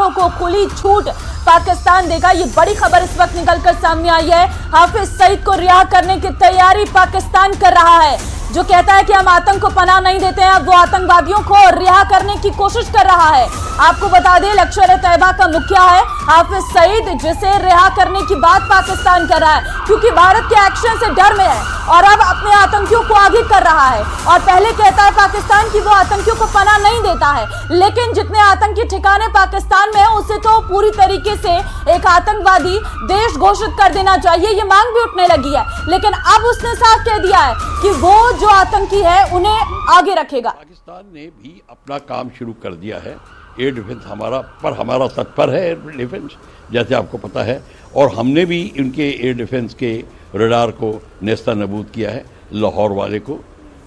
छात्रों को खुली छूट पाकिस्तान देगा। ये बड़ी खबर इस वक्त निकलकर सामने आई है। हाफिज सईद को रिहा करने की तैयारी पाकिस्तान कर रहा है, जो कहता है कि हम आतंक को पनाह नहीं देते हैं। अब वो आतंकवादियों को रिहा करने की कोशिश कर रहा है। आपको बता दें, लश्कर-ए-तैयबा का मुखिया है हाफिज सईद, जिसे रिहा करने की बात पाकिस्तान कर रहा है, क्योंकि भारत के एक्शन से डर में है और अब अपने आतंकियों को आगे कर रहा है। और पहले कहता है पाकिस्तान कि वो आतंकियों को पनाह नहीं देता है, लेकिन जितने आतंकी ठिकाने पाकिस्तान में है उसे तो पूरी तरीके से एक आतंकवादी देश घोषित कर देना चाहिए, ये मांग भी उठने लगी है। लेकिन अब उसने साफ कह दिया है कि वो जो आतंकी है उन्हें आगे रखेगा। पाकिस्तान ने भी अपना काम शुरू कर दिया है। एयर डिफेंस हमारा तत्पर है, एयर डिफेंस, जैसे आपको पता है। और हमने भी उनके एयर डिफेंस के रडार को नेस्ता नबूद किया है, लाहौर वाले को,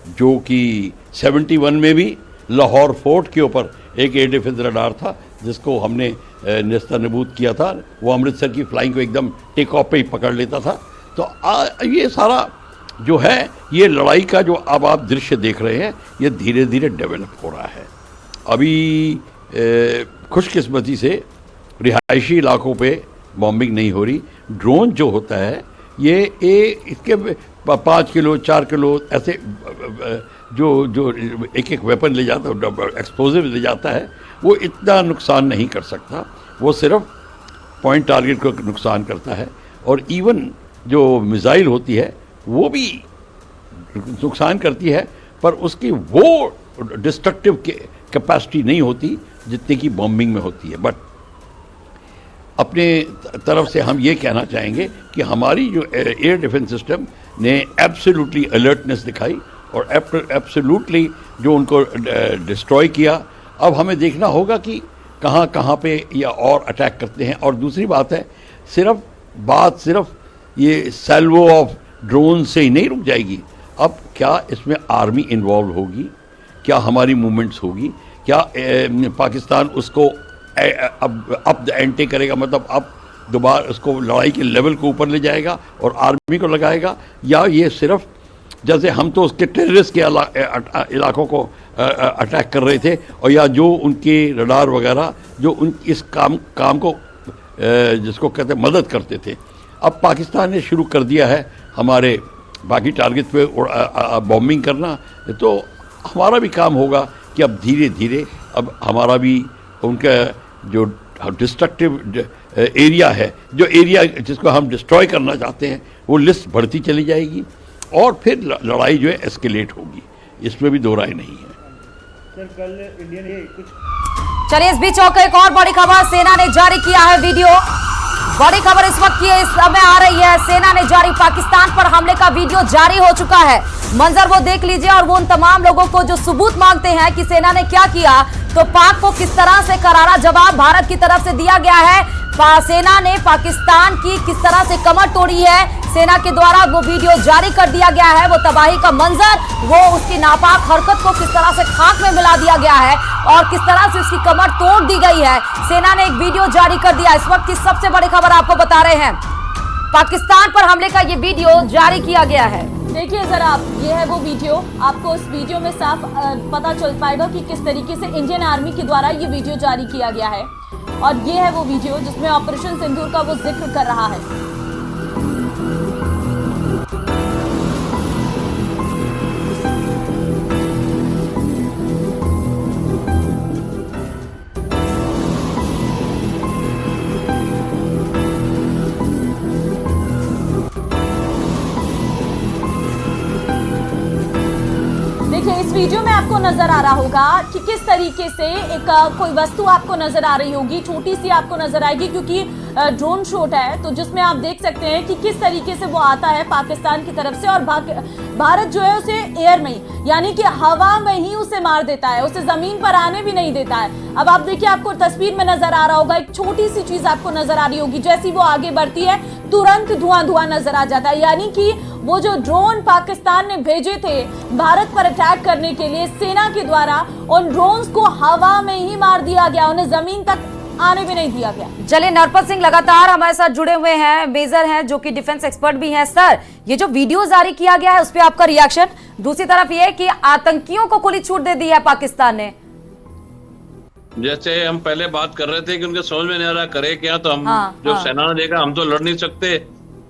जो कि 71 में भी लाहौर फोर्ट के ऊपर एक एयर डिफेंस रडार था जिसको हमने नेस्ता नबूद किया था। वो अमृतसर की फ्लाइंग को एकदम टेक ऑफ पे ही पकड़ लेता था। तो ये सारा जो है, ये लड़ाई का जो अब आप दृश्य देख रहे हैं, ये धीरे धीरे डेवलप हो रहा है। अभी खुशकिस्मती से रिहायशी इलाकों पे बॉम्बिंग नहीं हो रही। ड्रोन जो होता है ये इसके 5 किलो 4 किलो ऐसे जो एक वेपन ले जाता है, एक्सप्लोजिव ले जाता है, वो इतना नुकसान नहीं कर सकता। वो सिर्फ पॉइंट टारगेट को नुकसान करता है। और इवन जो मिसाइल होती है वो भी नुकसान करती है, पर उसकी वो डिस्ट्रक्टिव कैपेसिटी नहीं होती जितने की बॉम्बिंग में होती है। बट अपने तरफ से हम ये कहना चाहेंगे कि हमारी जो एयर डिफेंस सिस्टम ने एब्सोल्युटली अलर्टनेस दिखाई और एब्सोल्युटली जो उनको डिस्ट्रॉय किया। अब हमें देखना होगा कि कहाँ कहाँ पे या और अटैक करते हैं। और दूसरी बात है, सिर्फ ये सैल्वो ऑफ ड्रोन से ही नहीं रुक जाएगी। अब क्या इसमें आर्मी इन्वॉल्व होगी, क्या हमारी मूवमेंट्स होगी, क्या पाकिस्तान उसको अब द एंटे करेगा, मतलब अब दोबारा उसको लड़ाई के लेवल को ऊपर ले जाएगा और आर्मी को लगाएगा, या ये सिर्फ जैसे हम तो उसके टेररिस्ट के इलाकों को अटैक कर रहे थे, और या जो उनके रडार वगैरह जो इस काम को जिसको कहते हैं मदद करते थे। अब पाकिस्तान ने शुरू कर दिया है हमारे बाकी टारगेट पे बॉम्बिंग करना। तो हमारा भी काम होगा कि अब धीरे धीरे अब हमारा भी उनका जो डिस्ट्रक्टिव एरिया है, जो एरिया जिसको हम डिस्ट्रॉय करना चाहते हैं, वो लिस्ट बढ़ती चली जाएगी और फिर लड़ाई जो है एस्केलेट होगी। इसमें भी दो राय नहीं है। सर, कल इंडियन कुछ चलिए, इस बीच एक और बड़ी खबर सेना ने जारी किया है वीडियो। बड़ी खबर इस वक्त की इस समय आ रही है, सेना ने जारी पाकिस्तान पर हमले का वीडियो जारी हो चुका है। मंजर वो देख लीजिए और वो उन तमाम लोगों को जो सबूत मांगते हैं कि सेना ने क्या किया, तो पाक को किस तरह से करारा जवाब भारत की तरफ से दिया गया है। सेना ने पाकिस्तान की किस तरह से कमर तोड़ी है, सेना के द्वारा वो वीडियो जारी कर दिया गया है। वो तबाही का मंजर, वो उसकी नापाक हरकत को किस तरह से खाक में मिला दिया गया है और किस तरह से उसकी कमर तोड़ दी गई है। सेना ने एक वीडियो जारी कर दिया। इस वक्त की सबसे बड़ी खबर आपको बता रहे हैं, पाकिस्तान पर हमले का ये वीडियो जारी किया गया है। देखिए जरा आप, ये है वो वीडियो। आपको इस वीडियो में साफ पता चल पाएगा कि किस तरीके से इंडियन आर्मी के द्वारा ये वीडियो जारी किया गया है। और ये है वो वीडियो जिसमें ऑपरेशन सिंदूर का वो जिक्र कर रहा है। इस वीडियो में आपको नजर आ रहा होगा कि किस तरीके से एक कोई वस्तु आपको नजर आ रही होगी, छोटी सी आपको नजर आएगी, क्योंकि ड्रोन शॉट है, तो जिसमें आप देख सकते हैं कि किस तरीके से वो आता है पाकिस्तान की तरफ से। और भारत जो है उसे एयर में, यानी कि हवा में ही उसे मार देता है, उसे जमीन पर आने भी नहीं देता है। अब आप देखिए, आपको तस्वीर में नजर आ रहा होगा, एक छोटी सी चीज आपको नजर आ रही होगी, जैसी वो आगे बढ़ती है तुरंत धुआं धुआं नजर आ जाता है। यानी कि वो जो ड्रोन पाकिस्तान ने भेजे थे भारत पर अटैक करने के लिए, सेना के द्वारा उन ड्रोन्स को हवा में ही मार दिया गया, उन्हें जमीन तक आने भी नहीं दिया गया। चलिए, नरपत सिंह लगातार हमारे साथ जुड़े हुए हैं, मेजर हैं जो कि डिफेंस एक्सपर्ट भी हैं। सर, ये जो वीडियो जारी किया गया है उस पर आपका रिएक्शन? दूसरी तरफ ये कि आतंकियों को खुली छूट दे दी है पाकिस्तान ने। जैसे हम पहले बात कर रहे थे कि उनके समझ में नहीं आ रहा करे क्या, तो हम जो सेना ने देखा हम तो लड़ नहीं सकते,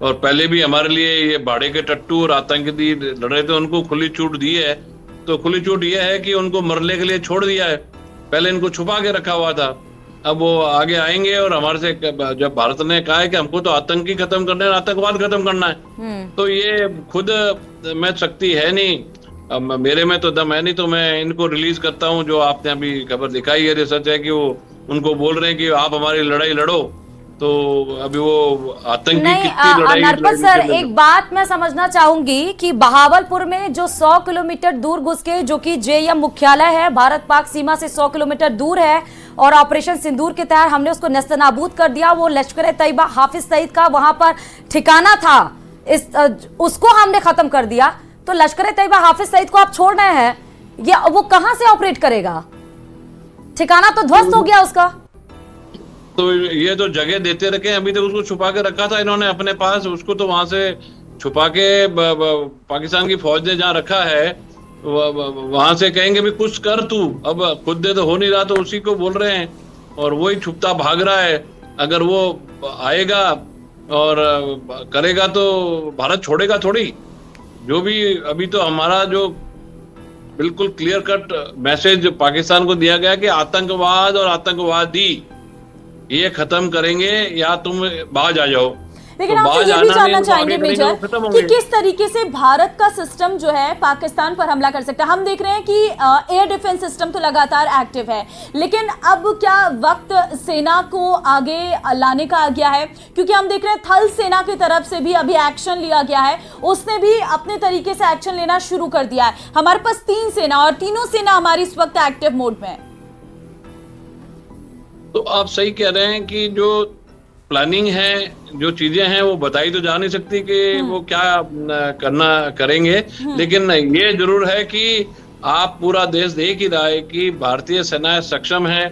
और पहले भी हमारे लिए ये भाड़े के टट्टू और आतंकवादी लड़ रहे थे, उनको खुली छूट दी है। तो खुली छूट ये है कि उनको मरने के लिए छोड़ दिया है, पहले इनको छुपा के रखा हुआ था। अब वो आगे आएंगे और हमारे से, जब भारत ने कहा है कि हमको तो आतंकी खत्म करना है, आतंकवाद खत्म करना है, तो ये खुद में शक्ति है नहीं, अब मेरे में तो दम है नहीं, तो मैं इनको रिलीज करता हूँ। जो आपने अभी खबर दिखाई है, सच है कि वो उनको बोल रहे हैं कि आप हमारी लड़ाई लड़ो, तो अभी वो आतंकी कितनी लड़ाई नरपत सर, एक बात मैं समझना चाहूंगी कि बहावलपुर में जो 100 किलोमीटर दूर घुस के, जो कि जेएम मुख्यालय है, भारत पाक सीमा से 100 किलोमीटर दूर है, और ऑपरेशन सिंदूर के तहत हमने उसको नेस्तनाबूद कर दिया। वो लश्कर तैयबा हाफिज सईद का वहां पर ठिकाना था, उसको हमने खत्म कर दिया। तो लश्कर तैयबा हाफिज सईद को आप छोड़ रहे हैं, ये वो कहां से ऑपरेट करेगा? ठिकाना तो ध्वस्त हो गया उसका। तो ये जो जगह देते रखे, अभी तक उसको छुपा के रखा था इन्होंने अपने पास, उसको तो वहां से छुपा के पाकिस्तान की फौज ने जहाँ रखा है, वहां से कहेंगे भी कुछ कर तू, अब खुद दे तो हो नहीं रहा, तो उसी को बोल रहे हैं, और वही छुपता भाग रहा है। अगर वो आएगा और करेगा तो भारत छोड़ेगा थोड़ी। जो भी अभी तो हमारा जो बिल्कुल क्लियर कट मैसेज पाकिस्तान को दिया गया कि आतंकवाद और आतंकवादी ये खत्म करेंगे या तुम बाज आ जाओ। लेकिन तो आपसे ये भी जानना चाहेंगे मेजर कि कि किस तरीके से भारत का सिस्टम जो है पाकिस्तान पर हमला कर सकता है। हम देख रहे हैं कि एयर डिफेंस सिस्टम तो लगातार एक्टिव है, लेकिन अब क्या वक्त सेना को आगे लाने का आ गया है? क्योंकि हम देख रहे हैं थल सेना की तरफ से भी अभी एक्शन लिया गया है, उसने भी अपने तरीके से एक्शन लेना शुरू कर दिया है। हमारे पास 3 सेना और तीनों सेना हमारी इस वक्त एक्टिव मोड में है। तो आप सही कह रहे हैं कि जो प्लानिंग है, जो चीजें हैं, वो बताई तो जा नहीं सकती कि वो क्या करना करेंगे, लेकिन ये जरूर है कि आप पूरा देश देख ही रहा है कि भारतीय सेना सक्षम है,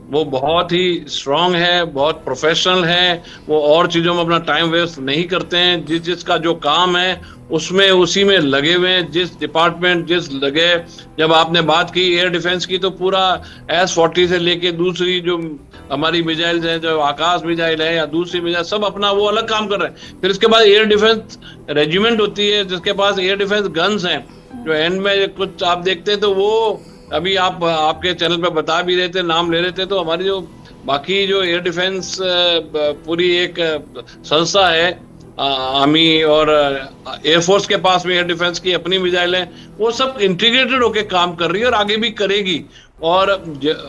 वो बहुत ही स्ट्रांग है, बहुत प्रोफेशनल है, वो और चीजों में अपना टाइम वेस्ट नहीं करते हैं, जिसका जो काम है उसमें उसी में लगे हुए हैं, जिस डिपार्टमेंट जिस लगे। जब आपने बात की एयर डिफेंस की, तो पूरा S-40 से लेके दूसरी जो हमारी मिसाइल है, जो आकाश मिसाइल है या दूसरी मिसाइल, सब अपना वो अलग काम कर रहे हैं। फिर इसके बाद एयर डिफेंस रेजिमेंट होती है जिसके पास एयर डिफेंस गन्स हैं, जो एंड में कुछ आप देखते हैं, तो वो अभी आप आपके चैनल पे बता भी रहे थे, नाम ले रहे थे, तो हमारी जो बाकी जो एयर डिफेंस पूरी एक संस्था है, आर्मी और एयरफोर्स के पास में एयर डिफेंस की अपनी मिसाइल है, वो सब इंटीग्रेटेड होके काम कर रही है और आगे भी करेगी। और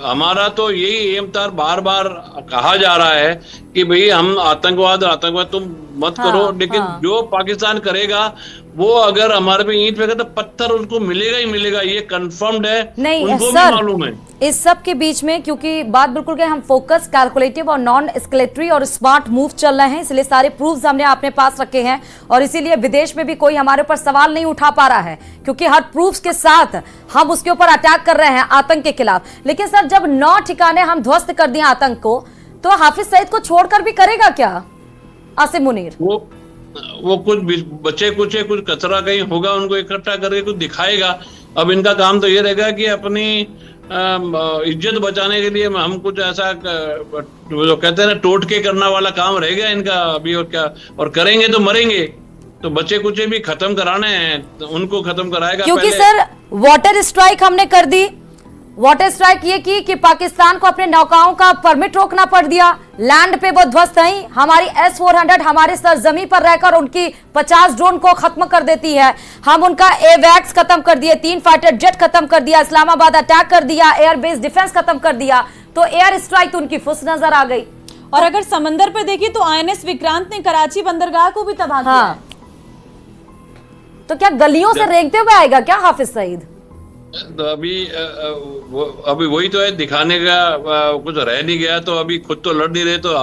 हमारा तो यही एम था, बार बार कहा जा रहा है कि भाई हम आतंकवाद तुम मत करो, लेकिन जो पाकिस्तान करेगा वो अगर हमारे पे ईंट फेंके तो पत्थर उसको मिलेगा ही मिलेगा, ये कंफर्म्ड है। नहीं उनको सर, भी मालूम है। इस सब के बीच में, क्योंकि बात बिल्कुल के हम फोकस, कैलकुलेटिव और नॉन एस्केलेटरी और स्मार्ट मूव चल रहे हैं, इसलिए सारे प्रूफ्स हमने अपने पास रखे हैं, और इसीलिए विदेश में भी कोई हमारे ऊपर सवाल नहीं उठा पा रहा है, क्योंकि हर प्रूफ्स के साथ हम उसके ऊपर अटैक कर रहे हैं आतंक के खिलाफ। लेकिन सर, जब 9 ठिकाने हम ध्वस्त कर दिए आतंक को, तो हाफिज सईद को छोड़कर भी करेगा क्या आसिम मुनीर? वो कुछ बचे कुछ कचरा कहीं होगा, उनको इकट्ठा करके कुछ दिखाएगा। अब इनका काम तो ये रहेगा कि अपनी इज्जत बचाने के लिए हम कुछ ऐसा जो कहते हैं ना, टोटके करना वाला काम रहेगा इनका अभी, और क्या, और करेंगे तो मरेंगे। तो बच्चे कुछ भी खत्म कराने हैं, तो उनको खत्म कराएगा। क्योंकि सर वाटर स्ट्राइक हमने कर दी, वाटर स्ट्राइक ये की कि पाकिस्तान को अपने नौकाओं का परमिट रोकना पड़ दिया, लैंड पे वो ध्वस्त नहीं, हमारी S-400 हमारे सरजमी पर रहकर उनकी 50 ड्रोन को खत्म कर देती है। हम उनका एवैक्स खत्म कर दिए, 3 फाइटर जेट खत्म कर दिया, इस्लामाबाद अटैक कर दिया, एयरबेस डिफेंस खत्म कर दिया, तो एयर स्ट्राइक तो उनकी फुस नजर आ गई। और अगर समंदर पे देखिए तो INS विक्रांत ने कराची बंदरगाह को भी तबाह किया है। तो क्या गलियों से रेंगते हुए आएगा क्या हाफिज सईद? तो अभी वही तो है, दिखाने का कुछ रह नहीं गया, तो अभी खुद तो लड़ नहीं रहे, तो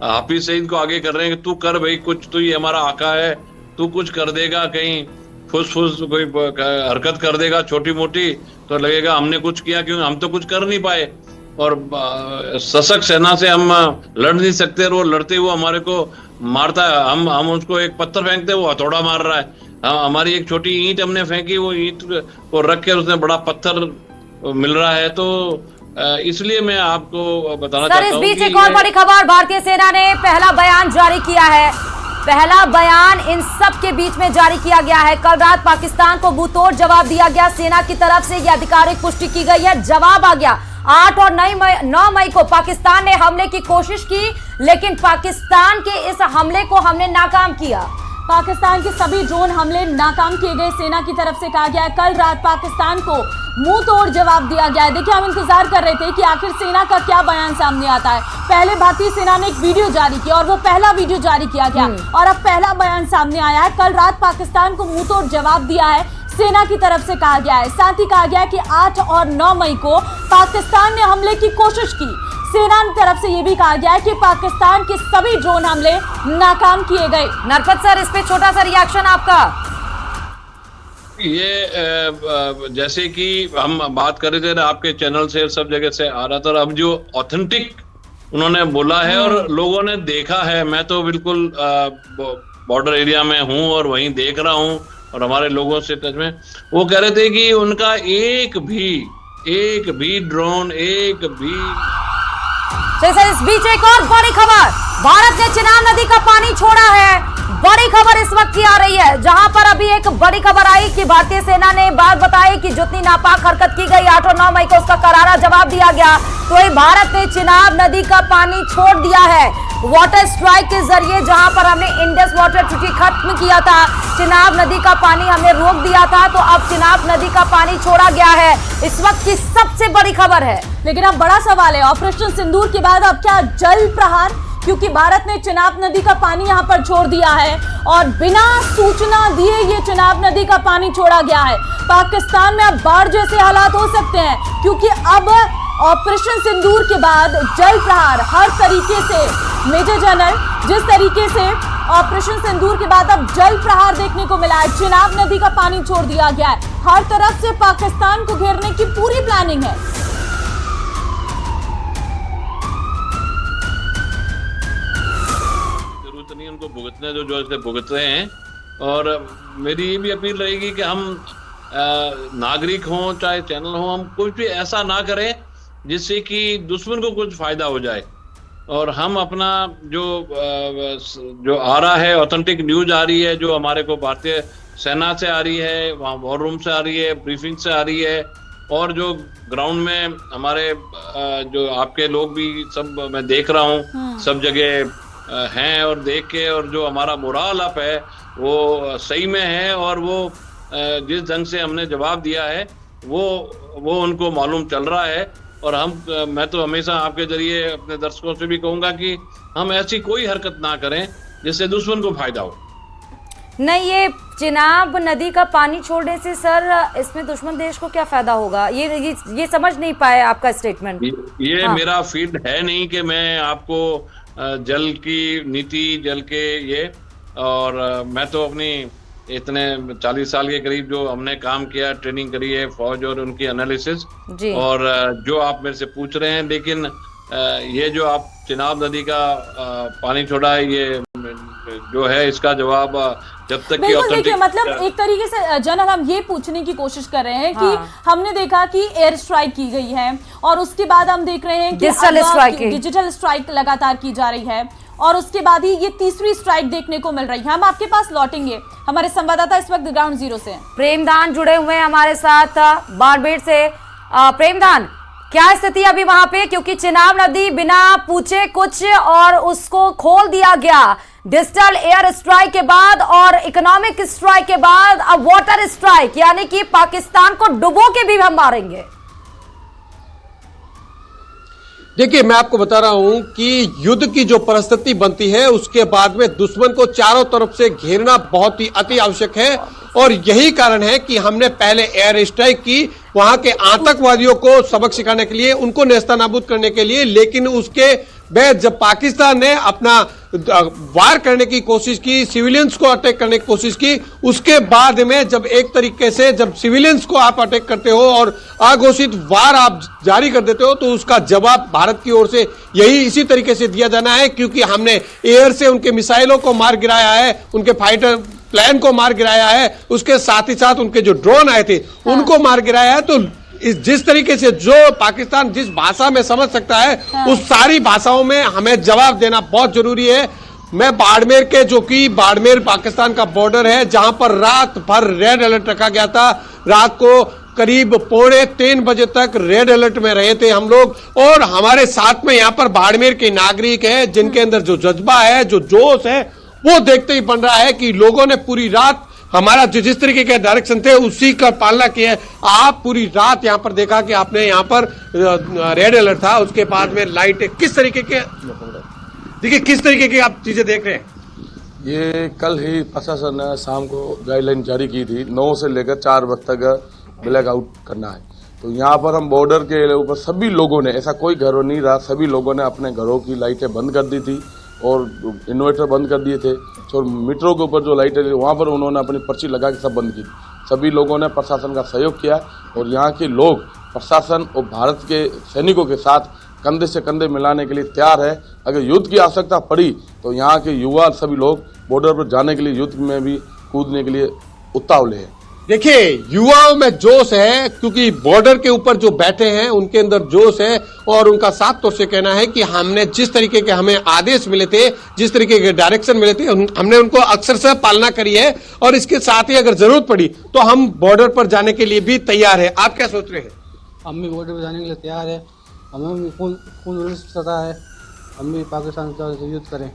हाफिज सईद को आगे कर रहे हैं कि तू कर भाई कुछ, तू ये हमारा आका है, तू कुछ कर देगा, कहीं फुस कोई हरकत कर देगा छोटी मोटी, तो लगेगा हमने कुछ किया, क्योंकि हम तो कुछ कर नहीं पाए, और सशक्त सेना से हम लड़ नहीं सकते, और वो लड़ते हुए हमारे को मारता है। हम उसको एक पत्थर फेंकते, वो हथौड़ा मार रहा है। हमारी एक छोटी ईंट हमने फेंकी, वो ईंट को रख के उसने बड़ा पत्थर मिल रहा है। तो इसलिए मैं आपको बताना सर, चाहता इस हूं बीच कि एक और बड़ी खबर, भारतीय सेना ने पहला बयान जारी किया है। पहला बयान इन सब के बीच में जारी किया गया है। कल रात पाकिस्तान को मुंहतोड़ जवाब दिया गया। सेना की तरफ से यह आधिकारिक पुष्टि की गई है, जवाब आ गया। 8 और 9 मई को पाकिस्तान ने हमले की कोशिश की, लेकिन पाकिस्तान के इस हमले को हमने नाकाम किया। पाकिस्तान के सभी ड्रोन हमले नाकाम किए गए, सेना की तरफ से कहा गया है। कल रात पाकिस्तान को मुंह तोड़ जवाब दिया गया है। देखिए, हम इंतजार कर रहे थे कि आखिर सेना का क्या बयान सामने आता है। पहले भारतीय सेना ने एक वीडियो जारी किया और वो पहला वीडियो जारी किया गया और अब पहला बयान सामने आया है। कल रात पाकिस्तान को मुंह तोड़ जवाब दिया है, सेना की तरफ से कहा गया है। साथ ही कहा गया है कि 8 और 9 मई को पाकिस्तान ने हमले की कोशिश की। सेना की तरफ से यह भी कहा गया है कि पाकिस्तान के सभी ड्रोन हमले नाकाम किए गए। नरपत सर, इस पे छोटा सा रिएक्शन आपका। ये जैसे कि हम बात कर रहे थे ना, आपके चैनल से सब जगह से आ रहा था, अब जो ऑथेंटिक उन्होंने बोला है और लोगों ने देखा है। मैं तो बिल्कुल बॉर्डर एरिया में हूं और वहीं देख रहा हूं और हमारे लोगों से टच में, वो कह रहे थे कि उनका एक भी ड्रोन, एक भी। जैसे इस बीच एक और बड़ी खबर, भारत ने चिनाब नदी का पानी छोड़ा है। बड़ी खबर इस वक्त की आ रही है, जहां पर अभी एक बड़ी खबर आई कि भारतीय सेना ने बात बताई कि जितनी नापाक हरकत की गई 8 और 9 मई को उसका करारा जवाब दिया गया। तो ये भारत ने चिनाब नदी का पानी छोड़ दिया है वाटर स्ट्राइक के जरिए, जहां पर हमने इंडस वाटर ट्रीटी खत्म किया था, चिनाब नदी का पानी हमने रोक दिया था, तो अब चिनाब नदी का पानी छोड़ा गया है। इस वक्त की सबसे बड़ी खबर है। लेकिन अब बड़ा सवाल है, ऑपरेशन सिंदूर के बाद अब क्या जल प्रहार? क्योंकि भारत ने चिनाब नदी का पानी यहां पर छोड़ दिया है और बिना सूचना दिए ये चिनाब नदी का पानी छोड़ा गया है। पाकिस्तान में अब बाढ़ जैसे हालात हो सकते हैं, क्योंकि अब ऑपरेशन सिंदूर के बाद जल प्रहार हर तरीके से, मेजर जनरल, जिस तरीके से ऑपरेशन सिंदूर के बाद अब जल प्रहार देखने को मिला है, चिनाब नदी का पानी छोड़ दिया गया है, हर तरफ से पाकिस्तान को घेरने की पूरी प्लानिंग है। जरूरत नहीं उनको भुगतने, जो ऐसे भुगत रहे हैं। और मेरी ये भी अपील रहेगी कि हम नागरिक हों चाहे चैनल हो, हम कुछ भी ऐसा ना करें जिससे कि दुश्मन को कुछ फायदा हो जाए। और हम अपना जो आ रहा है, ऑथेंटिक न्यूज आ रही है, जो हमारे को भारतीय सेना से आ रही है, वहाँ वॉर रूम से आ रही है, ब्रीफिंग से आ रही है, और जो ग्राउंड में हमारे जो आपके लोग भी सब मैं देख रहा हूँ सब जगह हैं, और देख के और जो हमारा मोरल अप है वो सही में है, और वो जिस ढंग से हमने जवाब दिया है वो उनको मालूम चल रहा है। और मैं तो हमेशा आपके जरिए अपने दर्शकों से भी कहूंगा कि हम ऐसी कोई हरकत ना करें जिससे दुश्मन को फायदा हो। नहीं, ये चिनाब नदी का पानी छोड़ने से सर इसमें दुश्मन देश को क्या फायदा होगा, ये समझ नहीं पाए आपका स्टेटमेंट। ये हाँ। मेरा फील्ड है नहीं कि मैं आपको जल की नीति, जल के ये, और मैं तो अपनी इतने 40 साल के करीब जो हमने काम किया, ट्रेनिंग करी है फौज और उनकी एनालिसिस, और जो आप मेरे से पूछ रहे हैं, लेकिन ये जो आप चिनाब नदी का पानी छोड़ा है, ये जो है इसका जवाब जब तक कि देखिए, मतलब एक तरीके से जनरल हम ये पूछने की कोशिश कर रहे हैं कि हमने देखा कि एयर स्ट्राइक की गई है और उसके बाद हम देख रहे हैं कि डिजिटल स्ट्राइक लगातार की जा रही है, और उसके बाद ही ये तीसरी स्ट्राइक देखने को मिल रही है। हम आपके पास लौटेंगे, हमारे संवाददाता इस वक्त ग्राउंड जीरो से प्रेमदान जुड़े हुए हैं हमारे साथ बारबेट से। प्रेमदान, क्या स्थिति अभी वहां पे, क्योंकि चिनाब नदी बिना पूछे कुछ और उसको खोल दिया गया, डिजिटल एयर स्ट्राइक के बाद और इकोनॉमिक स्ट्राइक के बाद अब वाटर स्ट्राइक, यानी कि पाकिस्तान को डुबो के भी हम मारेंगे। देखिए, मैं आपको बता रहा हूं कि युद्ध की जो परिस्थिति बनती है उसके बाद में दुश्मन को चारों तरफ से घेरना बहुत ही अति आवश्यक है, और यही कारण है कि हमने पहले एयर स्ट्राइक की वहां के आतंकवादियों को सबक सिखाने के लिए, उनको नेस्तनाबूद करने के लिए। लेकिन उसके बाद जब पाकिस्तान ने अपना वार करने की कोशिश की, सिविलियंस को अटैक करने की कोशिश की, उसके बाद में जब एक तरीके से जब सिविलियंस को आप अटैक करते हो और अघोषित वार आप जारी कर देते हो, तो उसका जवाब भारत की ओर से यही इसी तरीके से दिया जाना है, क्योंकि हमने एयर से उनके मिसाइलों को मार गिराया है, उनके फाइटर प्लेन को मार गिराया है, उसके साथ ही साथ उनके जो ड्रोन आए थे उनको मार गिराया है। तो जिस तरीके से जो पाकिस्तान जिस भाषा में समझ सकता है उस सारी भाषाओं में हमें जवाब देना बहुत जरूरी है। मैं बाड़मेर के, जो कि बाड़मेर पाकिस्तान का बॉर्डर है, जहां पर रात भर रेड अलर्ट रखा गया था। रात को करीब 2:45 बजे तक रेड अलर्ट में रहे थे हम लोग, और हमारे साथ में यहाँ पर बाड़मेर के नागरिक हैं जिनके अंदर जो जज्बा है, जो जोश है, वो देखते ही बन रहा है कि लोगों ने पूरी रात हमारा जिस तरीके के डायरेक्शन थे उसी का पालना किया है। आप पूरी रात यहाँ पर देखा कि आपने यहाँ पर रेड अलर्ट था, उसके बाद में लाइट किस तरीके के, देखिए किस तरीके की आप चीजें देख रहे हैं। ये कल ही प्रशासन ने शाम को गाइडलाइन जारी की थी, 9 से लेकर 4 बजे तक ब्लैक आउट करना है। तो यहाँ पर हम बॉर्डर के ऊपर सभी लोगों ने, ऐसा कोई घर नहीं रहा, सभी लोगों ने अपने घरों की लाइटें बंद कर दी थी और इन्वर्टर बंद कर दिए थे। और मीटरों के ऊपर जो लाइटें थी वहाँ पर उन्होंने अपनी पर्ची लगा के सब बंद की। सभी लोगों ने प्रशासन का सहयोग किया और यहाँ के लोग प्रशासन और भारत के सैनिकों के साथ कंधे से कंधे मिलाने के लिए तैयार है। अगर युद्ध की आवश्यकता पड़ी तो यहाँ के युवा सभी लोग बॉर्डर पर जाने के लिए, युद्ध में भी कूदने के लिए उतावले हैं। देखिए युवाओं में जोश है, क्योंकि बॉर्डर के ऊपर जो बैठे हैं उनके अंदर जोश है, और उनका साफ तौर से कहना है कि हमने जिस तरीके के हमें आदेश मिले थे, जिस तरीके के डायरेक्शन मिले थे, हमने उनको अक्सर से पालना करी है, और इसके साथ ही अगर जरूरत पड़ी तो हम बॉर्डर पर जाने के लिए भी तैयार है। आप क्या सोच रहे हैं? हम भी बॉर्डर पर जाने के लिए तैयार है। हमें भी खून सता है, हम भी पाकिस्तान से युद्ध करें।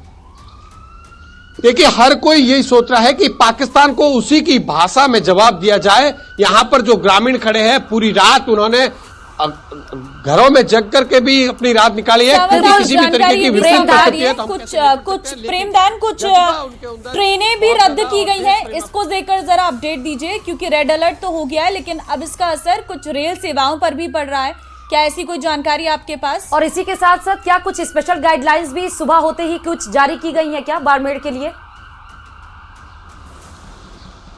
देखिए हर कोई यही सोच रहा है कि पाकिस्तान को उसी की भाषा में जवाब दिया जाए। यहाँ पर जो ग्रामीण खड़े हैं, पूरी रात उन्होंने घरों में जग करके भी अपनी रात निकाली है, क्योंकि किसी भी तरीके की कुछ प्रेमदान, कुछ ट्रेनें भी रद्द की गई हैं, इसको लेकर जरा अपडेट दीजिए, क्योंकि रेड अलर्ट तो हो गया है लेकिन अब इसका असर कुछ रेल सेवाओं पर भी पड़ रहा है। क्या ऐसी कोई जानकारी आपके पास? और इसी के साथ साथ क्या कुछ स्पेशल गाइडलाइंस भी सुबह होते ही कुछ जारी की गई हैं क्या बाड़मेर के लिए?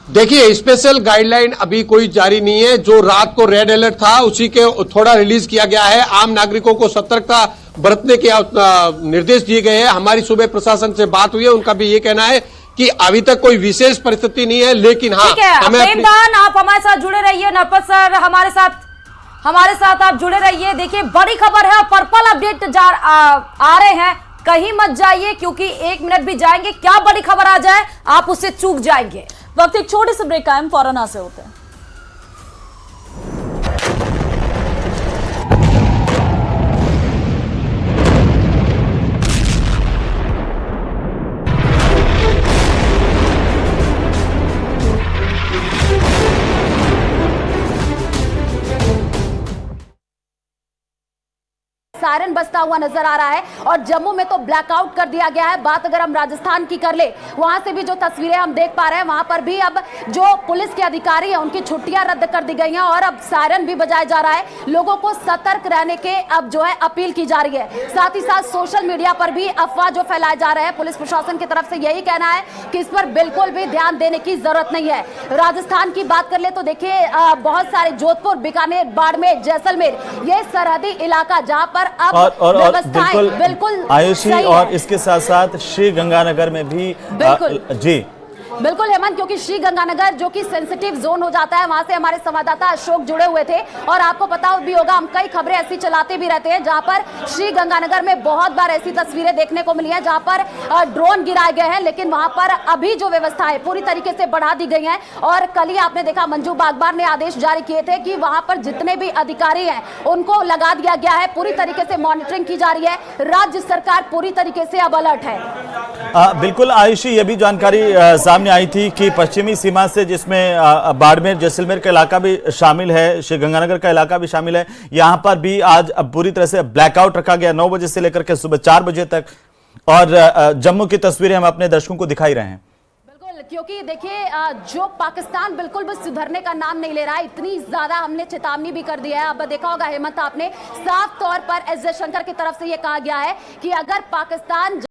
देखिए स्पेशल गाइडलाइन अभी कोई जारी नहीं है। जो रात को रेड अलर्ट था उसी के थोड़ा रिलीज किया गया है। आम नागरिकों को सतर्कता बरतने के निर्देश दिए गए हैं। हमारी सुबह प्रशासन से बात हुई है, उनका भी ये कहना है कि अभी तक कोई विशेष परिस्थिति नहीं है, लेकिन हाँ प्रेमदान आप हमारे साथ जुड़े रहिए, नरपत सर हमारे साथ आप जुड़े रहिए। देखिए बड़ी खबर है, पर्पल अपडेट आ रहे हैं, कहीं मत जाइए क्योंकि 1 मिनट भी जाएंगे क्या बड़ी खबर आ जाए आप उससे चूक जाएंगे। वक्त एक छोटे से ब्रेक का है, फौरन यहाँ से होते हैं। सायरन बजता हुआ नजर आ रहा है और जम्मू में तो ब्लैकआउट कर दिया गया है। बात अगर हम राजस्थान की कर ले, वहां से भी जो तस्वीरें हम देख पा रहे हैं, वहां पर भी अब जो पुलिस के अधिकारी हैं उनकी छुट्टियां रद्द कर दी गई हैं और अब सायरन भी बजाया जा रहा है। लोगों को सतर्क रहने के अब जो है अपील की जा रही है। साथ ही साथ सोशल मीडिया पर भी अफवाह जो फैलाए जा रहे हैं, पुलिस प्रशासन की तरफ से यही कहना है कि इस पर बिल्कुल भी ध्यान देने की जरूरत नहीं है। राजस्थान की बात कर ले तो देखिए बहुत सारे जोधपुर, बीकानेर, बाड़मेर, जैसलमेर, ये सरहदी इलाका जहां पर अब और बिल्कुल आयुषी, और इसके साथ साथ श्री गंगानगर में भी जी बिल्कुल हेमंत, क्योंकि श्री गंगानगर जो कि सेंसिटिव जोन हो जाता है, वहां से हमारे संवाददाता अशोक जुड़े हुए थे और आपको पता भी होगा हम कई खबरें ऐसी चलाते भी रहते हैं जहां पर श्री गंगानगर में बहुत बार ऐसी तस्वीरें देखने को मिली हैं जहां पर ड्रोन गिराए गए हैं, लेकिन वहां पर अभी जो व्यवस्थाएं पूरी तरीके से बढ़ा दी गई हैं। और कल ही आपने देखा मंजू बागबार ने आदेश जारी किए थे कि वहां पर जितने भी अधिकारी हैं उनको लगा दिया गया है, पूरी तरीके से मॉनिटरिंग की जा रही है। राज्य सरकार पूरी तरीके से अब अलर्ट है। बिल्कुल आयुषी, ये भी जानकारी सामने आई थी कि पश्चिमी सीमा से, जिसमें बाड़मेर जैसलमेर का इलाका भी शामिल है, श्री गंगानगर का इलाका भी शामिल है, यहां पर भी आज पूरी तरह से ब्लैकआउट रखा गया 9 बजे से लेकर के सुबह 4 बजे तक। और जम्मू की तस्वीरें हम अपने दर्शकों को दिखाई रहे हैं। बिल्कुल, क्योंकि देखिए जो पाकिस्तान बिल्कुल भी सुधरने का नाम नहीं ले रहा है, इतनी ज्यादा हमने चेतावनी भी कर दी है। अब देखा होगा हेमंत आपने, साफ तौर पर एस जयशंकर की तरफ से यह कहा गया है कि अगर पाकिस्तान